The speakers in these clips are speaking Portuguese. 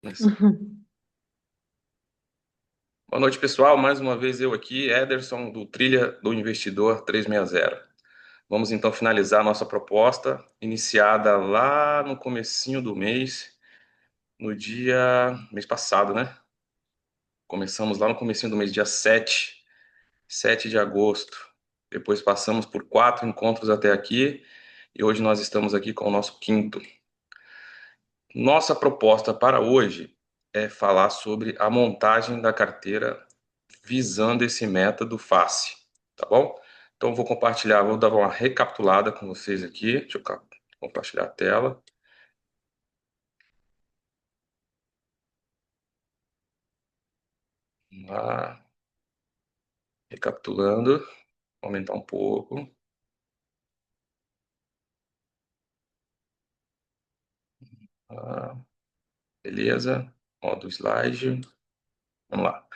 Isso. Boa noite, pessoal. Mais uma vez eu aqui, Ederson, do Trilha do Investidor 360. Vamos então finalizar a nossa proposta, iniciada lá no comecinho do mês, mês passado, né? Começamos lá no comecinho do mês, dia 7 de agosto. Depois passamos por 4 encontros até aqui e hoje nós estamos aqui com o nosso quinto. Nossa proposta para hoje é falar sobre a montagem da carteira visando esse método FACE, tá bom? Então, vou compartilhar, vou dar uma recapitulada com vocês aqui. Deixa eu compartilhar a tela. Vamos lá, recapitulando, aumentar um pouco. Ah, beleza, modo slide. Vamos lá.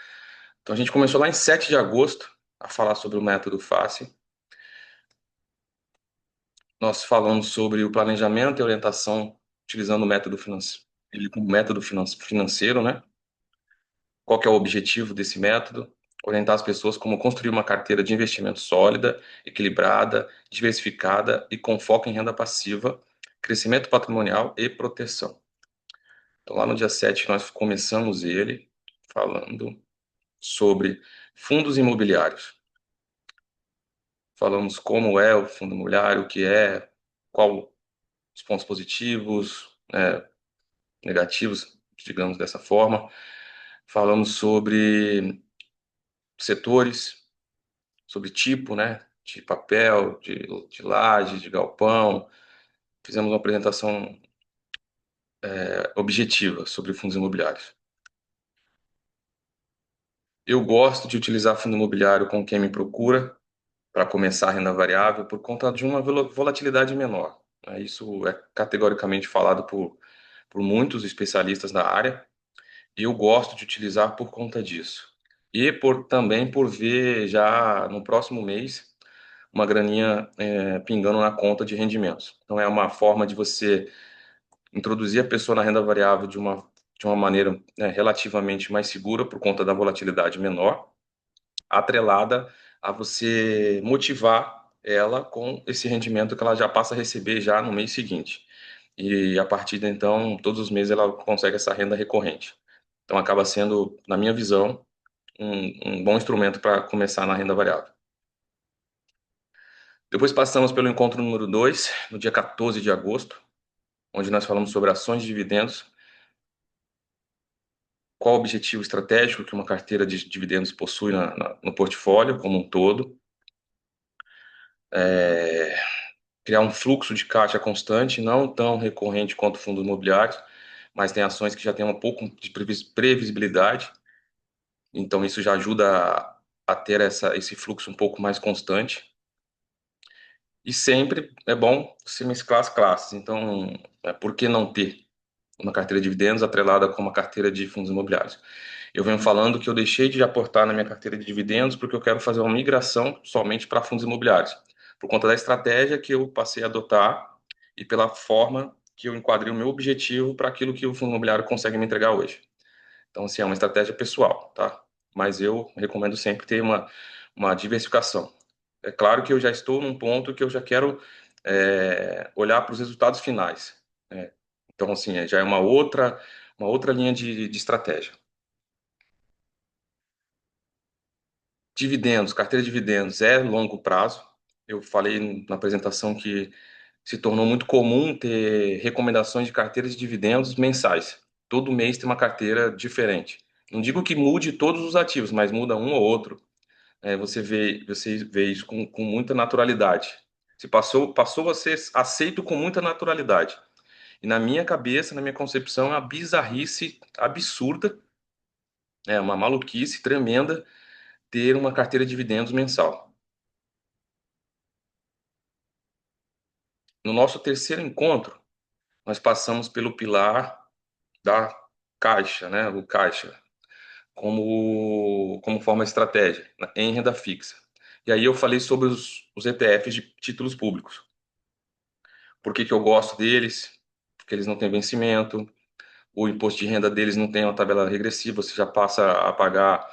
Então, a gente começou lá em 7 de agosto a falar sobre o método FACE. Nós falamos sobre o planejamento e orientação utilizando o método financeiro, ele como método financeiro, né? Qual que é o objetivo desse método? Orientar as pessoas como construir uma carteira de investimento sólida, equilibrada, diversificada e com foco em renda passiva, crescimento patrimonial e proteção. Então, lá no dia 7 nós começamos ele falando sobre fundos imobiliários. Falamos como é o fundo imobiliário, o que é, qual os pontos positivos, negativos, digamos dessa forma. Falamos sobre setores, sobre tipo, né, de papel, de laje, de galpão. Fizemos uma apresentação objetiva sobre fundos imobiliários. Eu gosto de utilizar fundo imobiliário com quem me procura para começar a renda variável por conta de uma volatilidade menor, né? Isso é categoricamente falado por muitos especialistas na área e eu gosto de utilizar por conta disso. E também por ver já no próximo mês uma graninha pingando na conta de rendimentos. Então é uma forma de você introduzir a pessoa na renda variável de uma maneira, né, relativamente mais segura por conta da volatilidade menor, atrelada a você motivar ela com esse rendimento que ela já passa a receber já no mês seguinte. E a partir de então, todos os meses ela consegue essa renda recorrente. Então acaba sendo, na minha visão, um bom instrumento para começar na renda variável. Depois passamos pelo encontro número 2, no dia 14 de agosto, onde nós falamos sobre ações de dividendos, qual o objetivo estratégico que uma carteira de dividendos possui no portfólio como um todo, é, criar um fluxo de caixa constante, não tão recorrente quanto fundos imobiliários, mas tem ações que já têm um pouco de previsibilidade, então isso já ajuda a ter esse fluxo um pouco mais constante. E sempre é bom se mesclar as classes, então por que não ter uma carteira de dividendos atrelada com uma carteira de fundos imobiliários? Eu venho falando que eu deixei de aportar na minha carteira de dividendos porque eu quero fazer uma migração somente para fundos imobiliários, por conta da estratégia que eu passei a adotar e pela forma que eu enquadrei o meu objetivo para aquilo que o fundo imobiliário consegue me entregar hoje. Então, assim, é uma estratégia pessoal, tá? Mas eu recomendo sempre ter uma diversificação. É claro que eu já estou num ponto que eu já quero olhar para os resultados finais, né? Então, assim, já é uma outra linha de estratégia. Dividendos, carteira de dividendos é longo prazo. Eu falei na apresentação que se tornou muito comum ter recomendações de carteiras de dividendos mensais. Todo mês tem uma carteira diferente. Não digo que mude todos os ativos, mas muda um ou outro. Você vê isso com muita naturalidade. Se passou a ser aceito com muita naturalidade. E na minha cabeça, na minha concepção, é uma bizarrice absurda, é uma maluquice tremenda ter uma carteira de dividendos mensal. No nosso terceiro encontro, nós passamos pelo pilar da caixa, né? O caixa, como forma de estratégia, em renda fixa. E aí eu falei sobre os ETFs de títulos públicos. Por que que eu gosto deles? Porque eles não têm vencimento, o imposto de renda deles não tem uma tabela regressiva, você já passa a pagar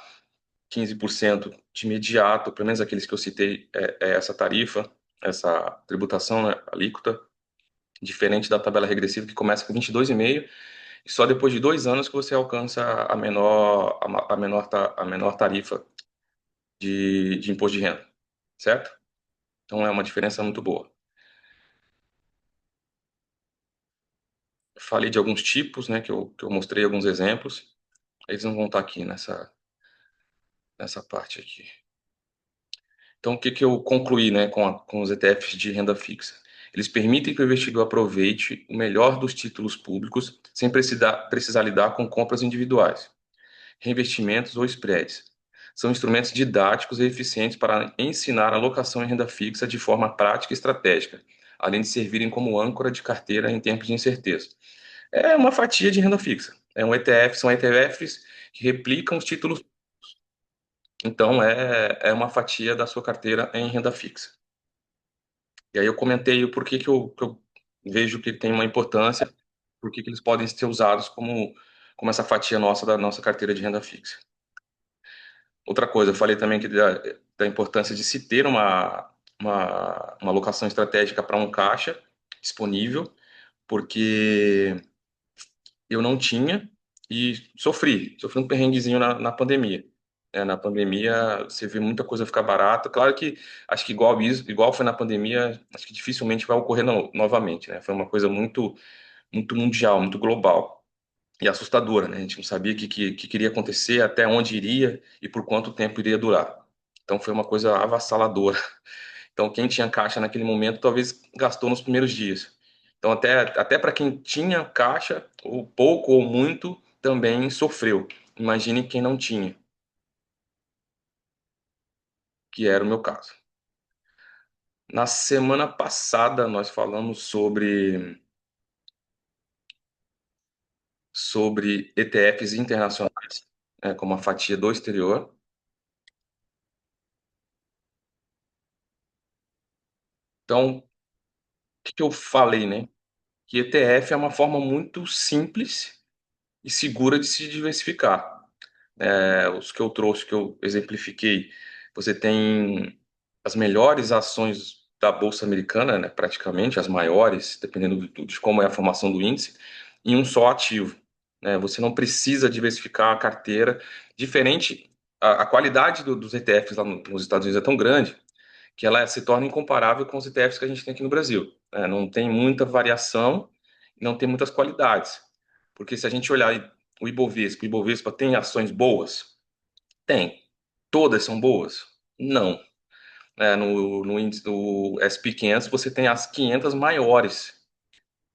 15% de imediato, pelo menos aqueles que eu citei, é essa tarifa, essa tributação, né, alíquota, diferente da tabela regressiva que começa com 22,5 e só depois de 2 anos que você alcança a menor tarifa de imposto de renda, certo? Então é uma diferença muito boa. Falei de alguns tipos, né, que eu mostrei alguns exemplos, eles não vão estar aqui nessa parte aqui. Então, o que que eu concluí, né, com os ETFs de renda fixa? Eles permitem que o investidor aproveite o melhor dos títulos públicos sem precisar lidar com compras individuais, reinvestimentos ou spreads. São instrumentos didáticos e eficientes para ensinar a alocação em renda fixa de forma prática e estratégica, além de servirem como âncora de carteira em tempos de incerteza. É uma fatia de renda fixa. É um ETF, são ETFs que replicam os títulos. Então, é uma fatia da sua carteira em renda fixa. E aí eu comentei o porquê que eu vejo que tem uma importância, porquê que eles podem ser usados como essa fatia nossa da nossa carteira de renda fixa. Outra coisa, eu falei também que da importância de se ter uma alocação estratégica para um caixa disponível, porque eu não tinha e sofri um perrenguezinho na pandemia. Na pandemia, você vê muita coisa ficar barata. Claro que acho que igual isso, igual foi na pandemia, acho que dificilmente vai ocorrer novamente, né? Foi uma coisa muito, muito mundial, muito global e assustadora, né? A gente não sabia o que queria acontecer, até onde iria e por quanto tempo iria durar. Então foi uma coisa avassaladora. Então, quem tinha caixa naquele momento talvez gastou nos primeiros dias. Então, até para quem tinha caixa, ou pouco ou muito, também sofreu. Imagine quem não tinha, que era o meu caso. Na semana passada, nós falamos sobre ETFs internacionais, como a fatia do exterior. Então, o que que eu falei, né? Que ETF é uma forma muito simples e segura de se diversificar. Os que eu trouxe, que eu exemplifiquei, você tem as melhores ações da Bolsa Americana, né, praticamente as maiores, dependendo de como é a formação do índice, em um só ativo. Né? Você não precisa diversificar a carteira. Diferente, a qualidade dos ETFs lá nos Estados Unidos é tão grande que ela se torna incomparável com os ETFs que a gente tem aqui no Brasil. Não tem muita variação, não tem muitas qualidades. Porque se a gente olhar o Ibovespa tem ações boas? Tem. Todas são boas? Não. No índice do SP500 você tem as 500 maiores.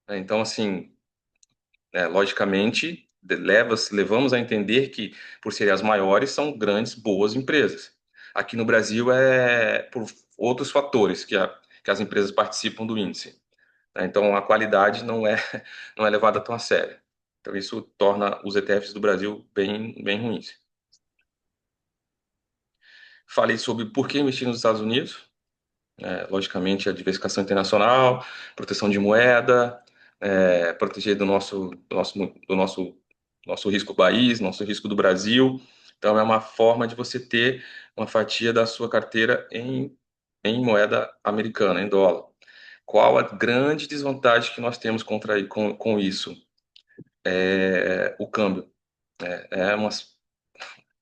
Então, assim, logicamente, levamos a entender que, por serem as maiores, são grandes, boas empresas. Aqui no Brasil é por outros fatores que as empresas participam do índice. Então, a qualidade não é levada tão a sério. Então, isso torna os ETFs do Brasil bem, bem ruins. Falei sobre por que investir nos Estados Unidos. Logicamente, a diversificação internacional, proteção de moeda, proteger do nosso risco país, nosso risco do Brasil. Então, é uma forma de você ter uma fatia da sua carteira em moeda americana, em dólar. Qual a grande desvantagem que nós temos com isso? O câmbio. É uma,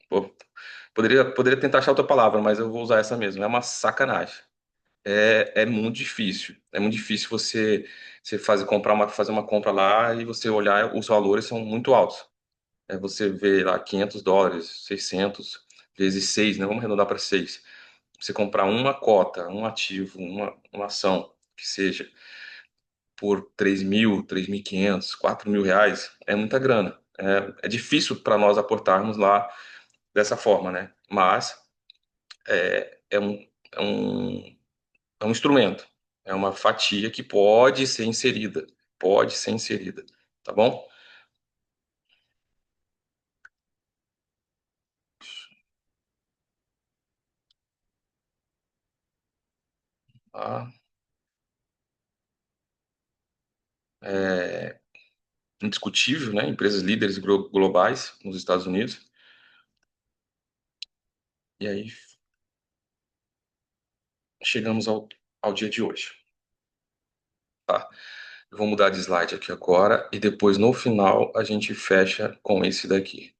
pô, poderia tentar achar outra palavra, mas eu vou usar essa mesmo. É uma sacanagem. É muito difícil. É muito difícil você fazer uma compra lá e você olhar, os valores são muito altos. Você vê lá US$ 500, 600 vezes 6, né? Vamos arredondar para 6. Você comprar uma cota, um ativo, uma ação, que seja por 3.000, 3.500, R$ 4.000, é muita grana. É difícil para nós aportarmos lá dessa forma, né? Mas é um, é um é um instrumento, é uma fatia que pode ser inserida, tá bom? Ah, indiscutível, né? Empresas líderes globais nos Estados Unidos. E aí chegamos ao dia de hoje, tá? Eu vou mudar de slide aqui agora e depois no final a gente fecha com esse daqui.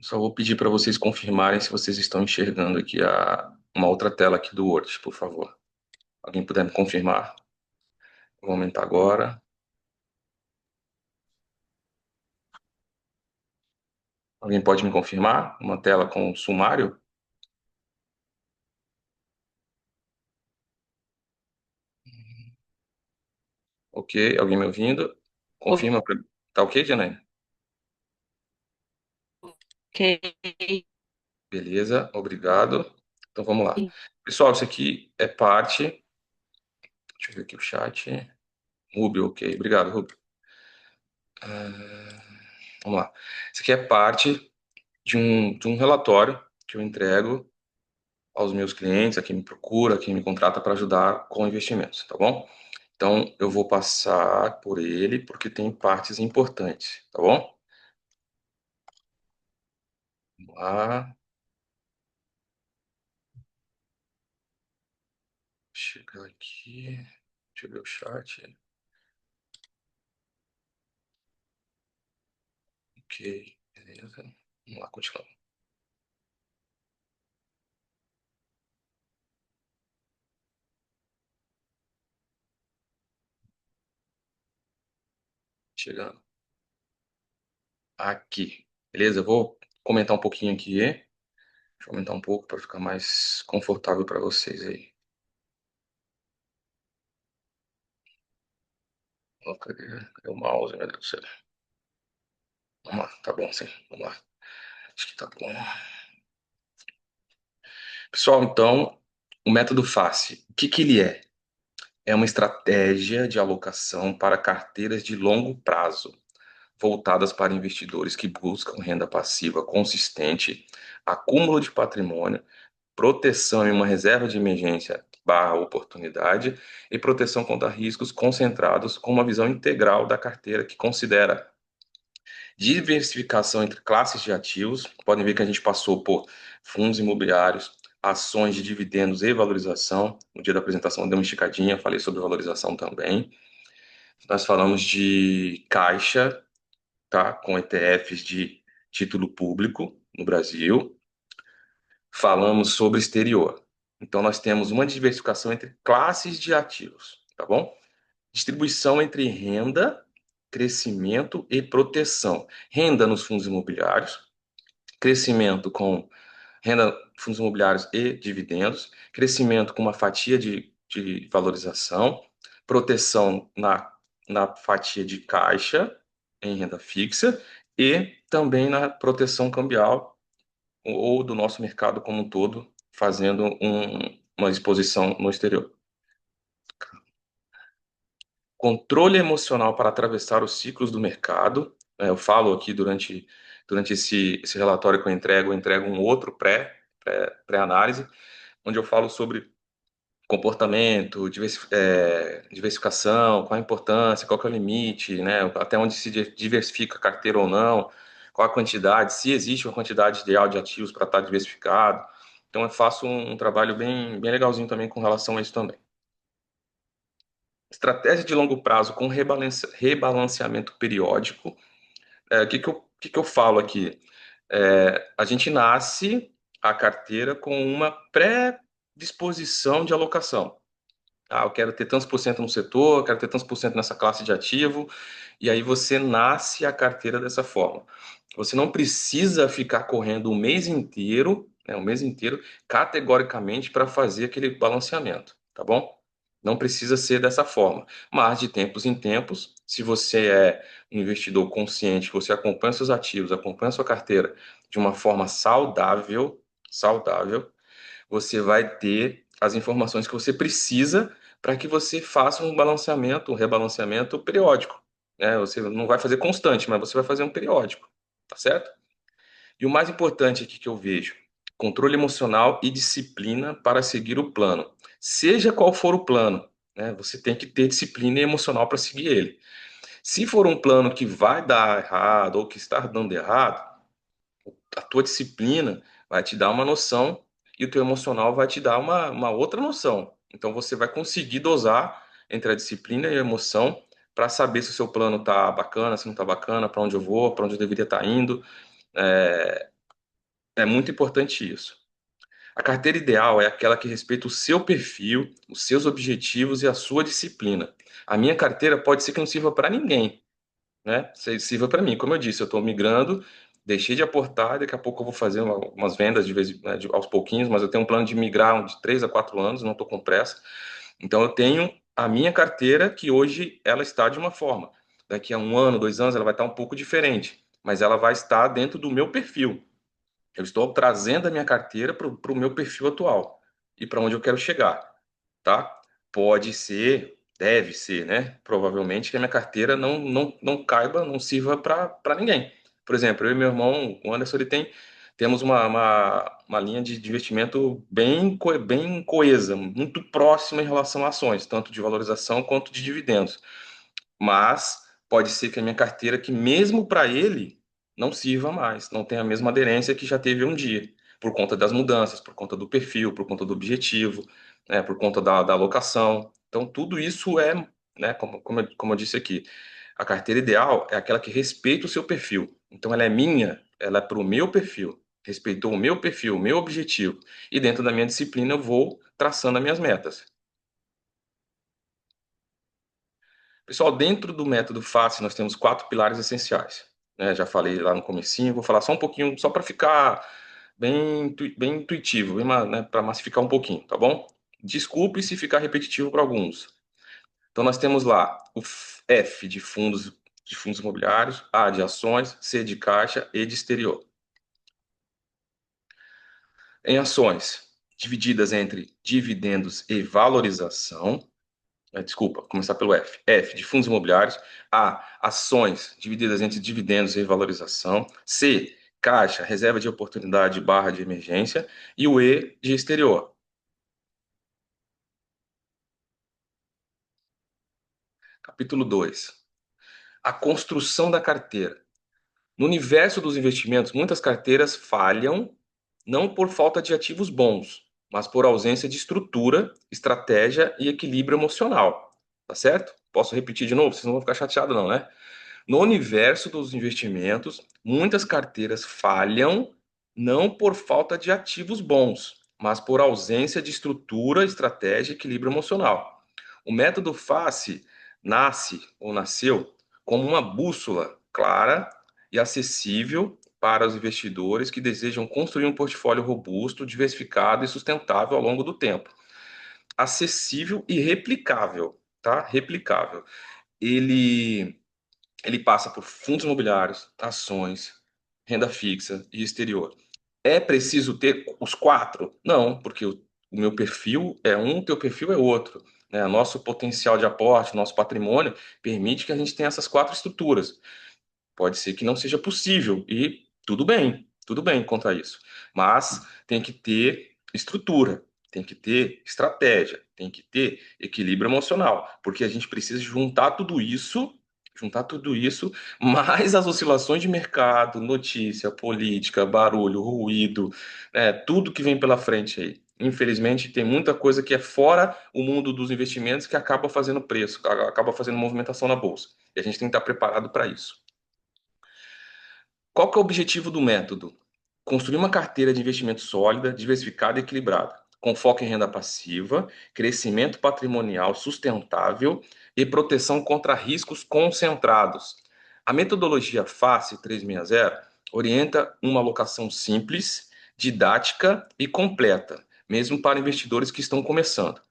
Só vou pedir para vocês confirmarem se vocês estão enxergando aqui uma outra tela aqui do Word, por favor. Alguém puder me confirmar? Vou aumentar agora. Alguém pode me confirmar? Uma tela com sumário? Ok, alguém me ouvindo? Confirma pra... Tá ok, Janaína? Ok. Beleza, obrigado. Então vamos lá. Pessoal, isso aqui é parte. Deixa eu ver aqui o chat. Rubio, ok. Obrigado, Rubio. Ah, vamos lá. Isso aqui é parte de um relatório que eu entrego aos meus clientes, a quem me procura, a quem me contrata para ajudar com investimentos, tá bom? Então eu vou passar por ele porque tem partes importantes, tá bom? Vamos lá. Chegar aqui. Deixa eu ver o chat. Ok, beleza. Vamos lá, continuando. Chegando aqui. Beleza? Eu vou comentar um pouquinho aqui. Deixa eu aumentar um pouco para ficar mais confortável para vocês aí. Ó, cadê o mouse, meu Deus do céu? Vamos lá, tá bom, sim. Vamos lá. Acho que tá bom. Pessoal, então, o método FACE, o que que ele é? É uma estratégia de alocação para carteiras de longo prazo, voltadas para investidores que buscam renda passiva consistente, acúmulo de patrimônio, proteção em uma reserva de emergência barra oportunidade e proteção contra riscos concentrados com uma visão integral da carteira que considera diversificação entre classes de ativos. Podem ver que a gente passou por fundos imobiliários, ações de dividendos e valorização. No dia da apresentação deu uma esticadinha, falei sobre valorização também. Nós falamos de caixa, tá? Com ETFs de título público no Brasil. Falamos sobre exterior. Então, nós temos uma diversificação entre classes de ativos, tá bom? Distribuição entre renda, crescimento e proteção. Renda nos fundos imobiliários, crescimento com renda, fundos imobiliários e dividendos, crescimento com uma fatia de valorização, proteção na fatia de caixa em renda fixa e também na proteção cambial ou do nosso mercado como um todo, fazendo uma exposição no exterior. Controle emocional para atravessar os ciclos do mercado. Eu falo aqui durante esse relatório que eu entrego um outro pré-análise, onde eu falo sobre comportamento, diversificação, qual a importância, qual que é o limite, né? Até onde se diversifica a carteira ou não, qual a quantidade, se existe uma quantidade ideal de ativos para estar diversificado. Então eu faço um trabalho bem legalzinho também com relação a isso também. Estratégia de longo prazo com rebalanceamento periódico. O que que eu falo aqui? A gente nasce a carteira com uma predisposição de alocação. Ah, eu quero ter tantos por cento no setor, eu quero ter tantos por cento nessa classe de ativo, e aí você nasce a carteira dessa forma. Você não precisa ficar correndo o mês inteiro, né, o mês inteiro, categoricamente para fazer aquele balanceamento, tá bom? Não precisa ser dessa forma. Mas de tempos em tempos, se você é um investidor consciente, você acompanha seus ativos, acompanha sua carteira de uma forma saudável, você vai ter as informações que você precisa para que você faça um balanceamento, um rebalanceamento periódico, né? Você não vai fazer constante, mas você vai fazer um periódico, tá certo? E o mais importante aqui que eu vejo, controle emocional e disciplina para seguir o plano. Seja qual for o plano, né? Você tem que ter disciplina emocional para seguir ele. Se for um plano que vai dar errado ou que está dando errado, a tua disciplina vai te dar uma noção e o teu emocional vai te dar uma outra noção. Então você vai conseguir dosar entre a disciplina e a emoção para saber se o seu plano está bacana, se não está bacana, para onde eu vou, para onde eu deveria estar indo. É, é muito importante isso. A carteira ideal é aquela que respeita o seu perfil, os seus objetivos e a sua disciplina. A minha carteira pode ser que não sirva para ninguém, né? Sirva para mim. Como eu disse, eu estou migrando, deixei de aportar, daqui a pouco eu vou fazer umas vendas de vez, né, aos pouquinhos, mas eu tenho um plano de migrar de 3 a 4 anos, não estou com pressa. Então eu tenho a minha carteira que hoje ela está de uma forma. Daqui a um ano, 2 anos, ela vai estar um pouco diferente, mas ela vai estar dentro do meu perfil. Eu estou trazendo a minha carteira para o meu perfil atual e para onde eu quero chegar, tá? Pode ser, deve ser, né? Provavelmente que a minha carteira não caiba, não sirva para ninguém. Por exemplo, eu e meu irmão, o Anderson, temos uma linha de investimento bem coesa, muito próxima em relação a ações, tanto de valorização quanto de dividendos. Mas pode ser que a minha carteira, que mesmo para ele, não sirva mais, não tenha a mesma aderência que já teve um dia, por conta das mudanças, por conta do perfil, por conta do objetivo, né, por conta da alocação. Então, tudo isso é, né, como eu disse aqui, a carteira ideal é aquela que respeita o seu perfil. Então, ela é minha, ela é para o meu perfil, respeitou o meu perfil, o meu objetivo, e dentro da minha disciplina eu vou traçando as minhas metas. Pessoal, dentro do método FACE, nós temos 4 pilares essenciais, né? Já falei lá no comecinho, vou falar só um pouquinho, só para ficar bem intuitivo, né, para massificar um pouquinho, tá bom? Desculpe se ficar repetitivo para alguns. Então, nós temos lá o F de fundos imobiliários, A de ações, C de caixa, E de exterior. Em ações, divididas entre dividendos e valorização, desculpa, começar pelo F. F, de fundos imobiliários. A, ações divididas entre dividendos e valorização. C, caixa, reserva de oportunidade barra de emergência. E o E, de exterior. Capítulo 2. A construção da carteira. No universo dos investimentos, muitas carteiras falham não por falta de ativos bons, mas por ausência de estrutura, estratégia e equilíbrio emocional. Tá certo? Posso repetir de novo? Vocês não vão ficar chateados, não, né? No universo dos investimentos, muitas carteiras falham não por falta de ativos bons, mas por ausência de estrutura, estratégia e equilíbrio emocional. O método FACE nasceu como uma bússola clara e acessível para os investidores que desejam construir um portfólio robusto, diversificado e sustentável ao longo do tempo. Acessível e replicável, tá? Replicável. Ele ele passa por fundos imobiliários, ações, renda fixa e exterior. É preciso ter os 4? Não, porque o meu perfil é um, o teu perfil é outro. Né? Nosso potencial de aporte, nosso patrimônio permite que a gente tenha essas 4 estruturas. Pode ser que não seja possível e tudo bem quanto a isso. Mas tem que ter estrutura, tem que ter estratégia, tem que ter equilíbrio emocional, porque a gente precisa juntar tudo isso, mais as oscilações de mercado, notícia, política, barulho, ruído, né, tudo que vem pela frente aí. Infelizmente, tem muita coisa que é fora o mundo dos investimentos que acaba fazendo preço, acaba fazendo movimentação na bolsa. E a gente tem que estar preparado para isso. Qual que é o objetivo do método? Construir uma carteira de investimento sólida, diversificada e equilibrada, com foco em renda passiva, crescimento patrimonial sustentável e proteção contra riscos concentrados. A metodologia FACE 360 orienta uma alocação simples, didática e completa, mesmo para investidores que estão começando.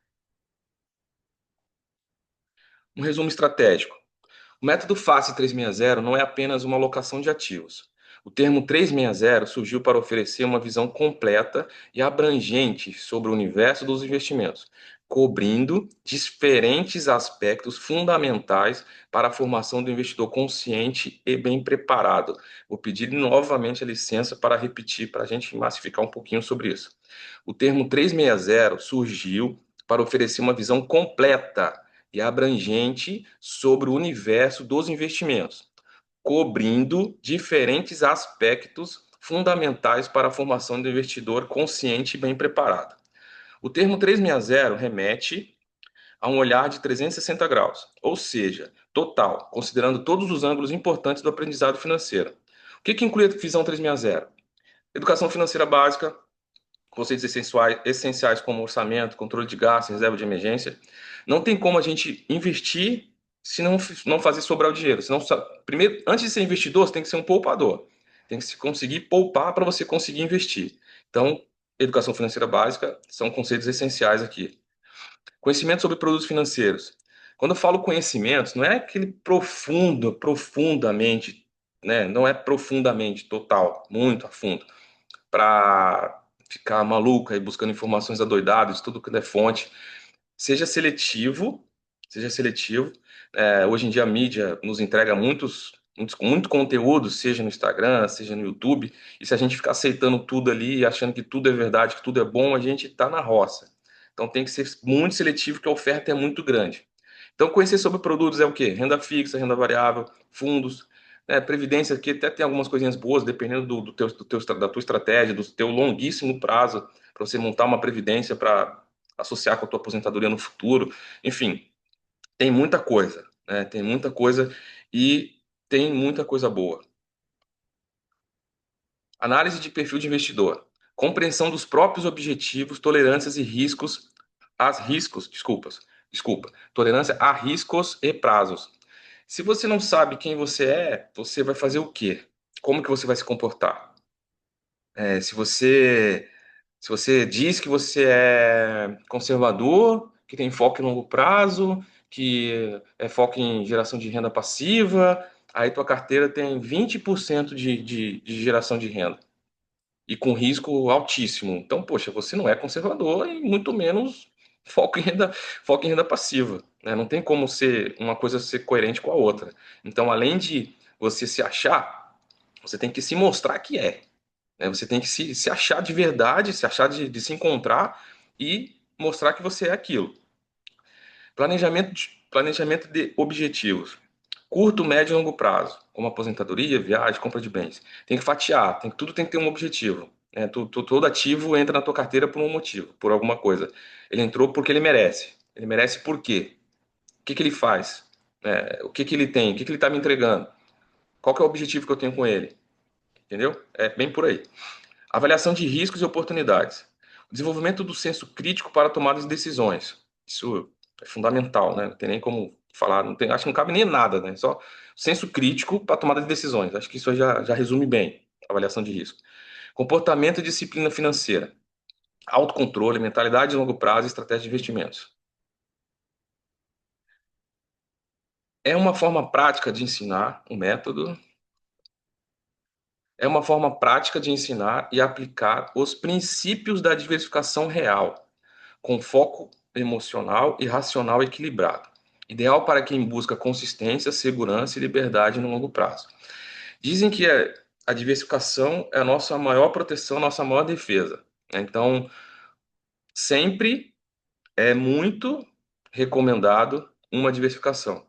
Um resumo estratégico. O método FACE 360 não é apenas uma alocação de ativos. O termo 360 surgiu para oferecer uma visão completa e abrangente sobre o universo dos investimentos, cobrindo diferentes aspectos fundamentais para a formação do investidor consciente e bem preparado. Vou pedir novamente a licença para repetir, para a gente massificar um pouquinho sobre isso. O termo 360 surgiu para oferecer uma visão completa e abrangente sobre o universo dos investimentos, cobrindo diferentes aspectos fundamentais para a formação do investidor consciente e bem preparado. O termo 360 remete a um olhar de 360 graus, ou seja, total, considerando todos os ângulos importantes do aprendizado financeiro. O que inclui a visão 360? Educação financeira básica, conceitos essenciais como orçamento, controle de gastos, reserva de emergência. Não tem como a gente investir se não fazer sobrar o dinheiro. Senão, primeiro, antes de ser investidor, você tem que ser um poupador. Tem que se conseguir poupar para você conseguir investir. Então, educação financeira básica são conceitos essenciais aqui. Conhecimento sobre produtos financeiros. Quando eu falo conhecimentos, não é aquele profundamente, né? Não é profundamente, total, muito a fundo, para ficar maluco aí buscando informações adoidadas, tudo que é fonte. Seja seletivo, seja seletivo. Hoje em dia a mídia nos entrega muito conteúdo, seja no Instagram, seja no YouTube, e se a gente ficar aceitando tudo ali, e achando que tudo é verdade, que tudo é bom, a gente está na roça. Então tem que ser muito seletivo, porque a oferta é muito grande. Então conhecer sobre produtos é o quê? Renda fixa, renda variável, fundos, né, previdência, que até tem algumas coisinhas boas, dependendo da tua estratégia, do teu longuíssimo prazo, para você montar uma previdência para associar com a tua aposentadoria no futuro. Enfim, tem muita coisa, né? Tem muita coisa e tem muita coisa boa. Análise de perfil de investidor. Compreensão dos próprios objetivos, tolerâncias e riscos, tolerância a riscos e prazos. Se você não sabe quem você é, você vai fazer o quê? Como que você vai se comportar? Se você diz que você é conservador, que tem foco em longo prazo, que é foco em geração de renda passiva, aí tua carteira tem 20% de geração de renda e com risco altíssimo. Então, poxa, você não é conservador e muito menos foco em renda passiva, né? Não tem como ser uma coisa ser coerente com a outra. Então, além de você se achar, você tem que se mostrar que é, né? Você tem que se achar de verdade, se achar de se encontrar e mostrar que você é aquilo. Planejamento de objetivos. Curto, médio e longo prazo, como aposentadoria, viagem, compra de bens. Tem que fatiar, tudo tem que ter um objetivo. Né? Todo ativo entra na tua carteira por um motivo, por alguma coisa. Ele entrou porque ele merece. Ele merece por quê? O que que ele faz? O que que ele tem? O que que ele está me entregando? Qual que é o objetivo que eu tenho com ele? Entendeu? É bem por aí. Avaliação de riscos e oportunidades. O desenvolvimento do senso crítico para tomadas de decisões. Isso é fundamental, né? Não tem nem como falar, acho que não cabe nem nada, né? Só senso crítico para tomada de decisões. Acho que isso já resume bem a avaliação de risco. Comportamento e disciplina financeira. Autocontrole, mentalidade de longo prazo e estratégia de investimentos. É uma forma prática de ensinar um método. É uma forma prática de ensinar e aplicar os princípios da diversificação real com foco emocional e racional equilibrado. Ideal para quem busca consistência, segurança e liberdade no longo prazo. Dizem que a diversificação é a nossa maior proteção, a nossa maior defesa. Então, sempre é muito recomendado uma diversificação.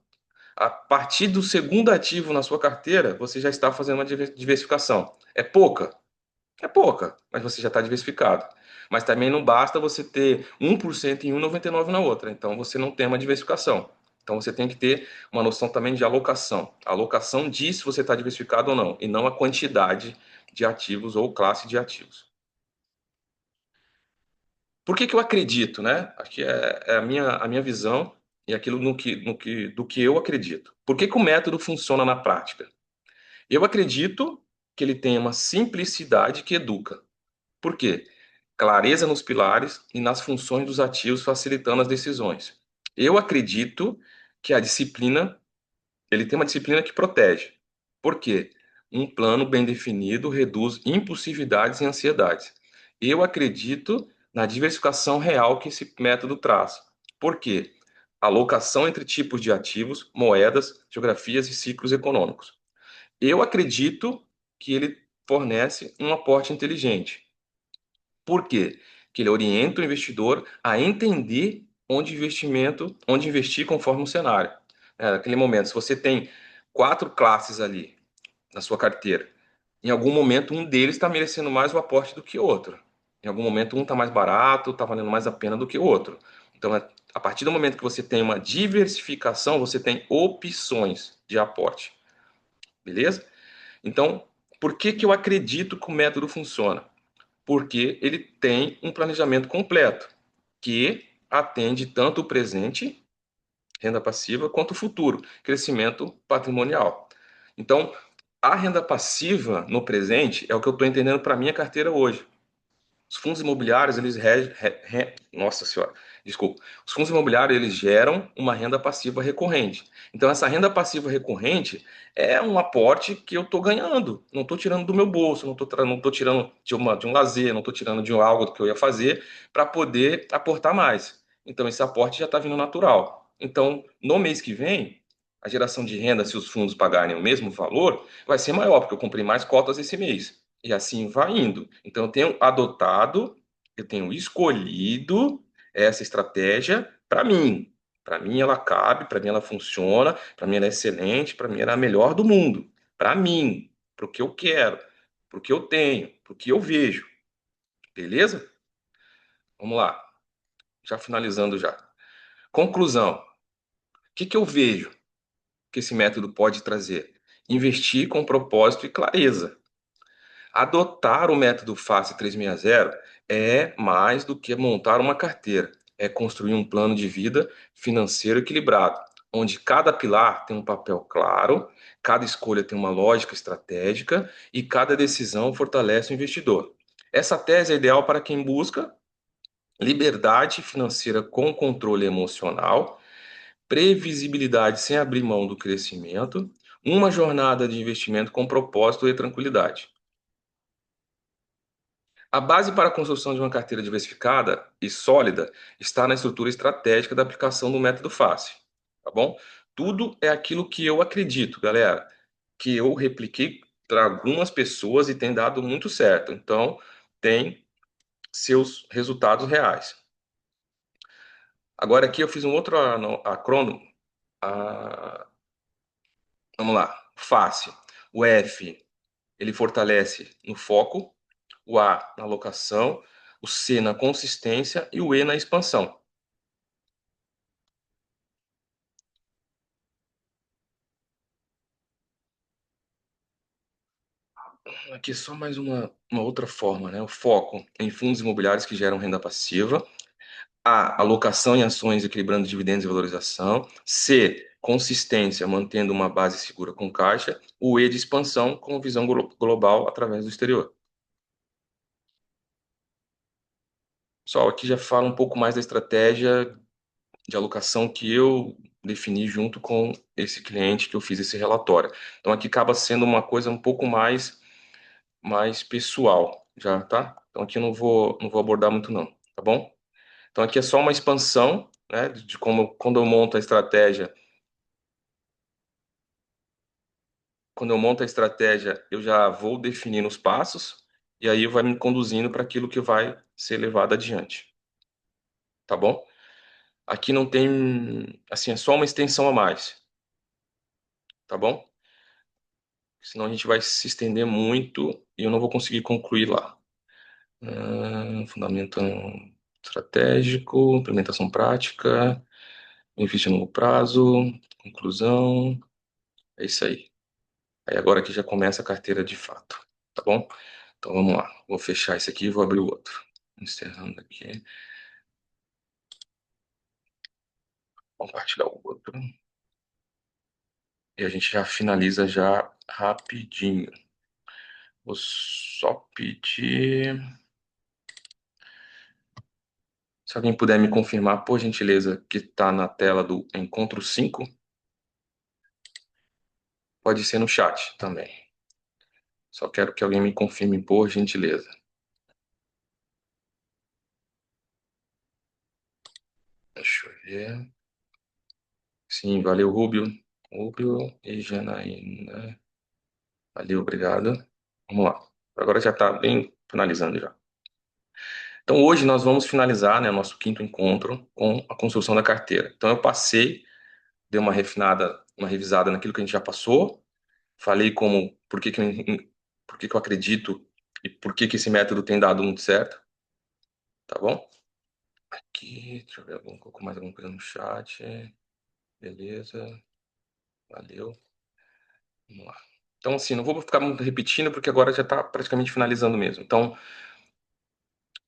A partir do segundo ativo na sua carteira, você já está fazendo uma diversificação. É pouca? É pouca, mas você já está diversificado. Mas também não basta você ter 1% em um e 99% na outra. Então você não tem uma diversificação. Então você tem que ter uma noção também de alocação. A alocação diz se você está diversificado ou não, e não a quantidade de ativos ou classe de ativos. Por que que eu acredito, né? Aqui é a minha visão e aquilo do que eu acredito. Por que que o método funciona na prática? Eu acredito que ele tem uma simplicidade que educa. Por quê? Clareza nos pilares e nas funções dos ativos, facilitando as decisões. Eu acredito que a disciplina, ele tem uma disciplina que protege. Por quê? Um plano bem definido reduz impulsividades e ansiedades. Eu acredito na diversificação real que esse método traz. Por quê? Alocação entre tipos de ativos, moedas, geografias e ciclos econômicos. Eu acredito que ele fornece um aporte inteligente. Por quê? Que ele orienta o investidor a entender onde investir conforme o cenário. Naquele momento, se você tem quatro classes ali na sua carteira, em algum momento um deles está merecendo mais o aporte do que o outro. Em algum momento um está mais barato, está valendo mais a pena do que o outro. Então, a partir do momento que você tem uma diversificação, você tem opções de aporte, beleza? Então, por que que eu acredito que o método funciona? Porque ele tem um planejamento completo que atende tanto o presente, renda passiva, quanto o futuro, crescimento patrimonial. Então, a renda passiva no presente é o que eu estou entendendo para minha carteira hoje. Os fundos imobiliários, nossa senhora, desculpa. Os fundos imobiliários, eles geram uma renda passiva recorrente. Então, essa renda passiva recorrente é um aporte que eu estou ganhando. Não estou tirando do meu bolso, não tô tirando de um lazer, não estou tirando de algo que eu ia fazer para poder aportar mais. Então, esse aporte já está vindo natural. Então, no mês que vem, a geração de renda, se os fundos pagarem o mesmo valor, vai ser maior, porque eu comprei mais cotas esse mês. E assim vai indo. Então, eu tenho adotado, eu tenho escolhido essa estratégia para mim. Para mim, ela cabe, para mim, ela funciona, para mim, ela é excelente, para mim, ela é a melhor do mundo. Para mim, para o que eu quero, para o que eu tenho, para o que eu vejo. Beleza? Vamos lá. Já finalizando já. Conclusão. O que que eu vejo que esse método pode trazer? Investir com propósito e clareza. Adotar o método FACE 360 é mais do que montar uma carteira, é construir um plano de vida financeiro equilibrado, onde cada pilar tem um papel claro, cada escolha tem uma lógica estratégica e cada decisão fortalece o investidor. Essa tese é ideal para quem busca liberdade financeira com controle emocional, previsibilidade sem abrir mão do crescimento, uma jornada de investimento com propósito e tranquilidade. A base para a construção de uma carteira diversificada e sólida está na estrutura estratégica da aplicação do método FACE, tá bom? Tudo é aquilo que eu acredito, galera, que eu repliquei para algumas pessoas e tem dado muito certo. Então, tem seus resultados reais. Agora aqui eu fiz um outro acrônimo. Ah, vamos lá. FACE. O F, ele fortalece no foco, o A na alocação, o C na consistência e o E na expansão. Aqui é só mais uma outra forma, né? O foco em fundos imobiliários que geram renda passiva. A, alocação em ações equilibrando dividendos e valorização. C, consistência, mantendo uma base segura com caixa. O E de expansão com visão global através do exterior. Pessoal, aqui já fala um pouco mais da estratégia de alocação que eu defini junto com esse cliente que eu fiz esse relatório. Então aqui acaba sendo uma coisa um pouco mais pessoal, já, tá? Então aqui eu não vou abordar muito não, tá bom? Então aqui é só uma expansão, né, de como quando eu monto a estratégia, eu já vou definindo os passos e aí vai me conduzindo para aquilo que vai ser levado adiante, tá bom? Aqui não tem, assim, é só uma extensão a mais, tá bom? Senão a gente vai se estender muito e eu não vou conseguir concluir lá. Fundamento estratégico, implementação prática, benefício a longo prazo, conclusão, é isso aí. Aí agora que já começa a carteira de fato, tá bom? Então vamos lá, vou fechar esse aqui e vou abrir o outro. Encerrando aqui, compartilhar o outro. E a gente já finaliza já rapidinho. Vou só pedir. Se alguém puder me confirmar, por gentileza, que está na tela do Encontro 5, pode ser no chat também. Só quero que alguém me confirme, por gentileza. Deixa eu ver. Sim, valeu, Rubio. Rubio e Janaína. Valeu, obrigado. Vamos lá. Agora já está bem finalizando já. Então, hoje nós vamos finalizar, né, nosso quinto encontro com a construção da carteira. Então, eu passei, dei uma refinada, uma revisada naquilo que a gente já passou, falei como, por que que eu acredito e por que que esse método tem dado muito certo, tá bom? Aqui, deixa eu ver, colocou mais alguma coisa no chat. Beleza, valeu. Vamos lá. Então, assim, não vou ficar muito repetindo, porque agora já está praticamente finalizando mesmo. Então,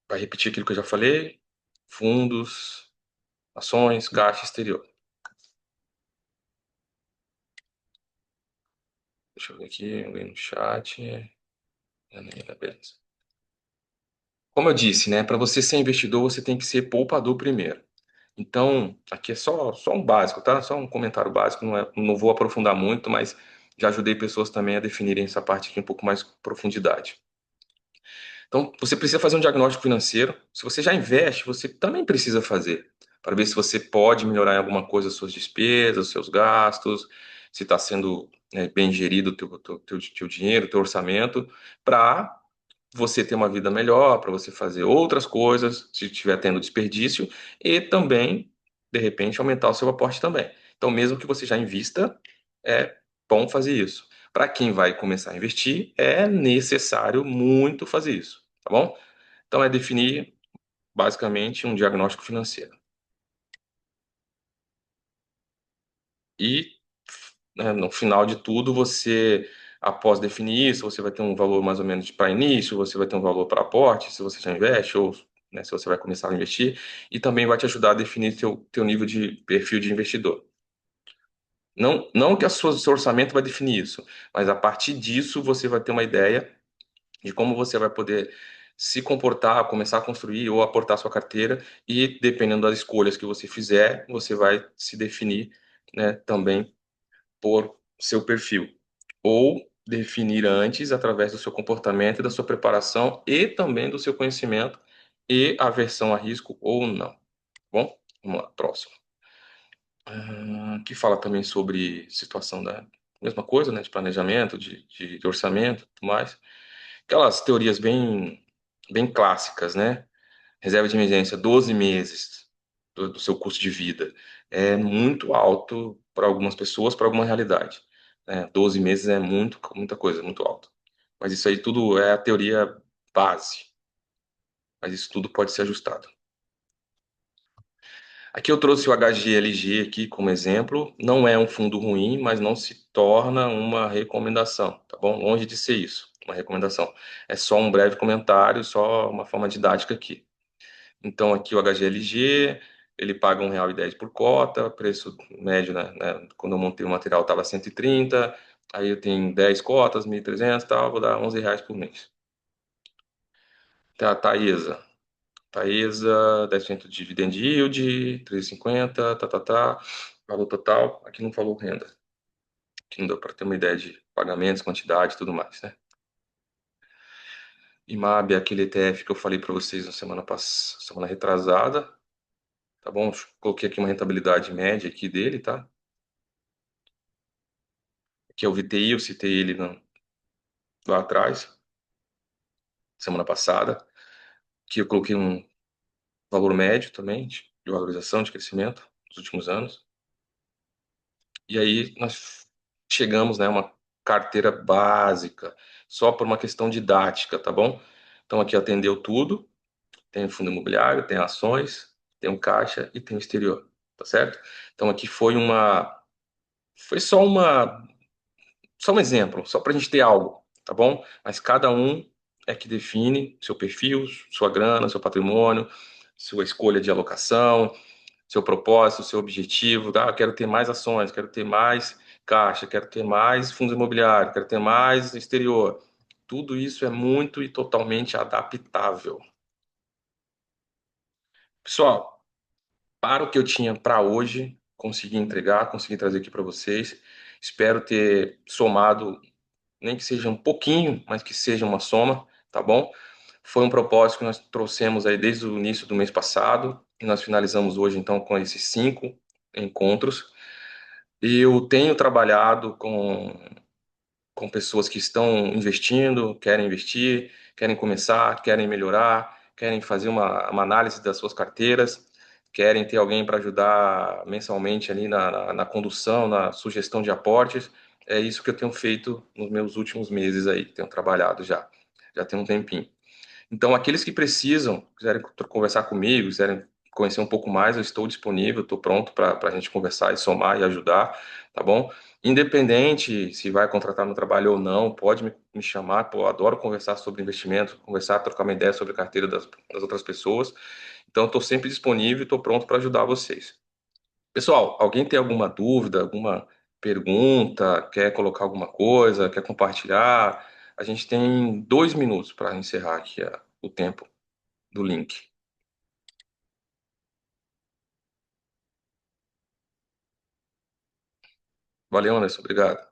vai repetir aquilo que eu já falei: fundos, ações, caixa exterior. Deixa eu ver aqui, alguém no chat. Beleza. Como eu disse, né, para você ser investidor, você tem que ser poupador primeiro. Então, aqui é só um básico, tá? Só um comentário básico, não vou aprofundar muito, mas já ajudei pessoas também a definirem essa parte aqui um pouco mais profundidade. Então, você precisa fazer um diagnóstico financeiro. Se você já investe, você também precisa fazer, para ver se você pode melhorar em alguma coisa as suas despesas, os seus gastos, se está sendo, né, bem gerido o teu dinheiro, o teu orçamento, para você ter uma vida melhor, para você fazer outras coisas, se estiver tendo desperdício, e também, de repente, aumentar o seu aporte também. Então, mesmo que você já invista, é bom fazer isso. Para quem vai começar a investir, é necessário muito fazer isso, tá bom? Então, é definir basicamente um diagnóstico financeiro. E, né, no final de tudo, você, após definir isso, você vai ter um valor mais ou menos para início, você vai ter um valor para aporte, se você já investe, ou, né, se você vai começar a investir, e também vai te ajudar a definir teu nível de perfil de investidor. Não que seu orçamento vai definir isso, mas a partir disso você vai ter uma ideia de como você vai poder se comportar, começar a construir ou aportar sua carteira, e dependendo das escolhas que você fizer, você vai se definir, né, também por seu perfil, ou definir antes através do seu comportamento e da sua preparação e também do seu conhecimento e aversão a risco ou não. Tá bom, vamos lá, próximo. Que fala também sobre situação da mesma coisa, né, de planejamento, de orçamento, tudo mais. Aquelas teorias bem clássicas, né? Reserva de emergência, 12 meses do seu custo de vida. É muito alto para algumas pessoas, para alguma realidade. Né? 12 meses é muita coisa, muito alto. Mas isso aí tudo é a teoria base. Mas isso tudo pode ser ajustado. Aqui eu trouxe o HGLG aqui como exemplo. Não é um fundo ruim, mas não se torna uma recomendação, tá bom? Longe de ser isso, uma recomendação. É só um breve comentário, só uma forma didática aqui. Então, aqui o HGLG, ele paga R$ 1,10 por cota, preço médio, né, quando eu montei o material estava 130, aí eu tenho 10 cotas, 1.300, tal, vou dar R$ 11 por mês. Tá, Taesa, 10% de dividend yield, 3,50, valor total, aqui não falou renda, aqui não deu para ter uma ideia de pagamentos, quantidade e tudo mais, né? IMAB é aquele ETF que eu falei para vocês na semana retrasada, tá bom? Coloquei aqui uma rentabilidade média aqui dele, tá? Que é o VTI, eu citei ele lá atrás, semana passada, que eu coloquei um valor médio também de valorização, de crescimento nos últimos anos. E aí nós chegamos, né, uma carteira básica, só por uma questão didática, tá bom? Então aqui atendeu tudo, tem fundo imobiliário, tem ações, tem um caixa e tem o exterior, tá certo? Então aqui foi só um exemplo, só para a gente ter algo, tá bom? Mas cada um é que define seu perfil, sua grana, seu patrimônio, sua escolha de alocação, seu propósito, seu objetivo. Tá? Quero ter mais ações, quero ter mais caixa, quero ter mais fundos imobiliários, quero ter mais exterior. Tudo isso é muito e totalmente adaptável. Pessoal, para o que eu tinha para hoje, consegui entregar, consegui trazer aqui para vocês. Espero ter somado, nem que seja um pouquinho, mas que seja uma soma, tá bom? Foi um propósito que nós trouxemos aí desde o início do mês passado, e nós finalizamos hoje, então, com esses 5 encontros. Eu tenho trabalhado com pessoas que estão investindo, querem investir, querem começar, querem melhorar, querem fazer uma análise das suas carteiras, querem ter alguém para ajudar mensalmente ali na condução, na sugestão de aportes. É isso que eu tenho feito nos meus últimos meses aí, tenho trabalhado já tem um tempinho. Então, aqueles que precisam, quiserem conversar comigo, quiserem conhecer um pouco mais, eu estou disponível, estou pronto para a gente conversar e somar e ajudar, tá bom? Independente se vai contratar no trabalho ou não, pode me chamar, pô, eu adoro conversar sobre investimento, conversar, trocar uma ideia sobre a carteira das outras pessoas. Então, estou sempre disponível e estou pronto para ajudar vocês. Pessoal, alguém tem alguma dúvida, alguma pergunta, quer colocar alguma coisa, quer compartilhar? A gente tem 2 minutos para encerrar aqui o tempo do link. Valeu, Anderson. Obrigado.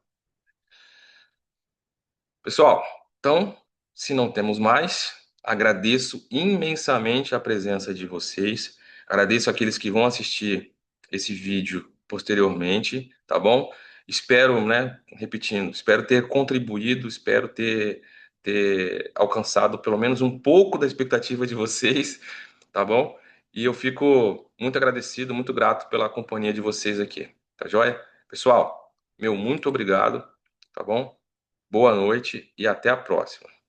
Pessoal, então, se não temos mais, agradeço imensamente a presença de vocês. Agradeço aqueles que vão assistir esse vídeo posteriormente, tá bom? Espero, né, repetindo, espero ter contribuído, espero ter alcançado pelo menos um pouco da expectativa de vocês, tá bom? E eu fico muito agradecido, muito grato pela companhia de vocês aqui, tá joia? Pessoal, meu muito obrigado, tá bom? Boa noite e até a próxima.